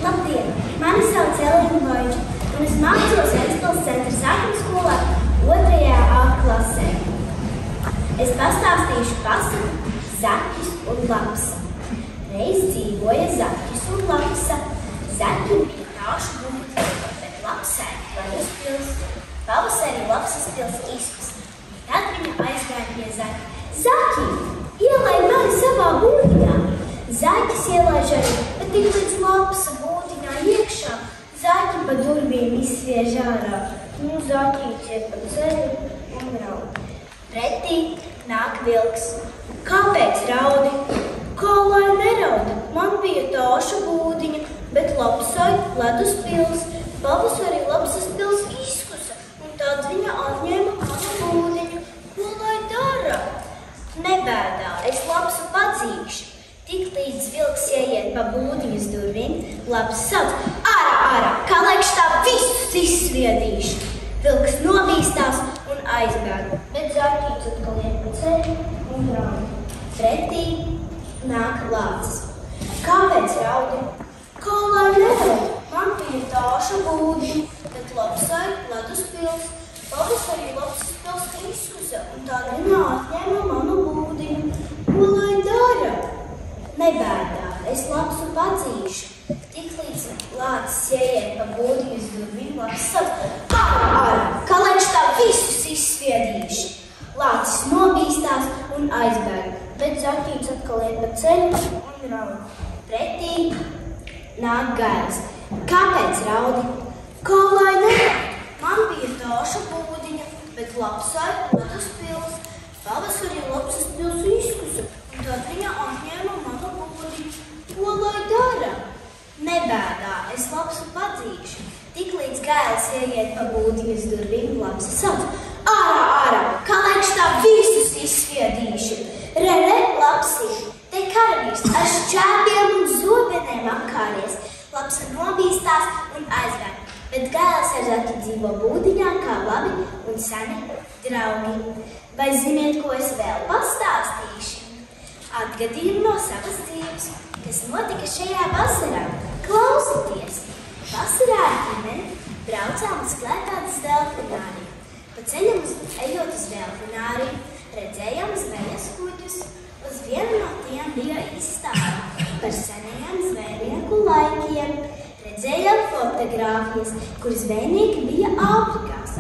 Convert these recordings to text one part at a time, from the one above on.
Labdien! Mani sauc Elīna Vaiča, un es mācos Ventspils centra sākuma skolā 2. A klasē. Es pastāstīšu pasaku Zaķis un Lapsa. Reiz dzīvoja Zaķis un Lapsa. Zaķim bija tāšu būti, bet Lapsai ledus pils. Pavasarī Lapsas pils izkusa. Tad viņa aizgāja pie Zaķa. Zaķi, ielai mani savā būdiņā! Zaķis ielaiž arī, bet tik līdz Lapsa būdiņā iekšā, Zaķi pa durvīm izsviež ārā. Zaķīts iet pa ceļu un raud. Pretī nāk vilks. Kāpēc raudi? Kā lai nerauda? Man bija tāša būdiņa, bet Lapsai ledus pils. Pavasarī Lapsas pils izkusa, un tad viņa atņēma manu būdiņu. Ko lai dara? Nebēdā, es Lapsu padzīšu. Tik līdz vilks ieiet pa būdiņas durvīm, Lapsa sauc: ārā, ārā, kā laikš tā visus izsviedīšu. Vilks nobīstās un aizbēg, bet Zaķīts atkal iet pa ceļu un raud. Pretī nāk Lācis. Kāpēc raudi? Kā lai neraud? Man bija tāša būdiņa, bet Lapsai ledus pils. Pavasarī Lapsas pils izkusa, un tad viņa atņēma manu būdiņu. Ko lai dara? Nebēdā, es Lapsu padzīšu. Tik līdz Lācis ieiet pa būdiņas durvīm, Lapsa sauc: ārā, ārā, kā laikš tā visus izsviedīšu. Lācis nobīstās un aizbēg, bet Zaķīts atkal iet pa ceļu un raud. Pretī nāk Gailis. Kāpēc raudi? Kā lai neraud? Man bija tāša būdiņa, bet Lapsai ledus pils. Pavasarī Lapsas pils izkusa, un tad viņa atņēma manu būdiņu. Ko lai dara? Nebēdā, es Lapsu padzīšu. Tik līdz Gailis ieiet pa būdiņas durvīm, Lapsa sauc: ārā, ārā, kā laikš tā visus izsviedīšu. Re, Lapsī, te karavīrs ar šķēpiem un zobenēm apkāries. Lapsa nobīstās un aizbēg, bet Gailis ar Zaķi dzīvo būdiņā kā labi un seni draugi. Vai ziniet, ko es vēl pastāstīšu? Atgadījumu no savas dzīves, kas notika šajā vasarā. Klausieties! Vasarā ar ģimeni braucām uz Klēpādes delfināriju. Pa ceļam ejot uz delfināriju, redzējām zvejas kuģus. Uz vienu no tiem bija izstāde par senajiem zvejnieku laikiem. Redzējām fotogrāfijas, kur zvejnieki bija Āfrikās.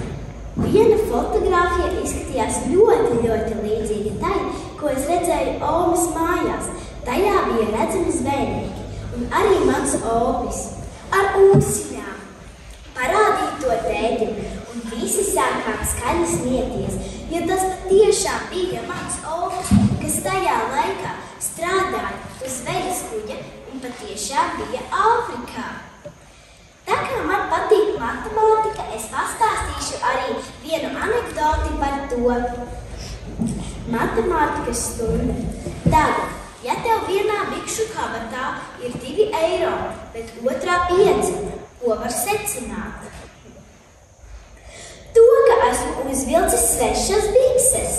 Viena fotogrāfija izskatījās ļoti līdzīga tai, ko es redzēju Omas mājās. Tajā bija redzami zvejnieki un arī mans opis ar ūsiņām. Parādīja to tētim, un visi sākām skaļi smieties, jo tas patiešām bija mans opis, kas tajā laikā strādāja uz zvejas kuģa un patiešām bija Āfrikā. Tā kā man patīk matemātika, es pastāstīšu arī vienu anekdoti par to. Matemātikas stunda. Tagad, ja tev vienā bikšu kabatā ir 2 eiro, bet otrā 5, ko var secināt? To, ka esmu uzvilcis svešas bikses.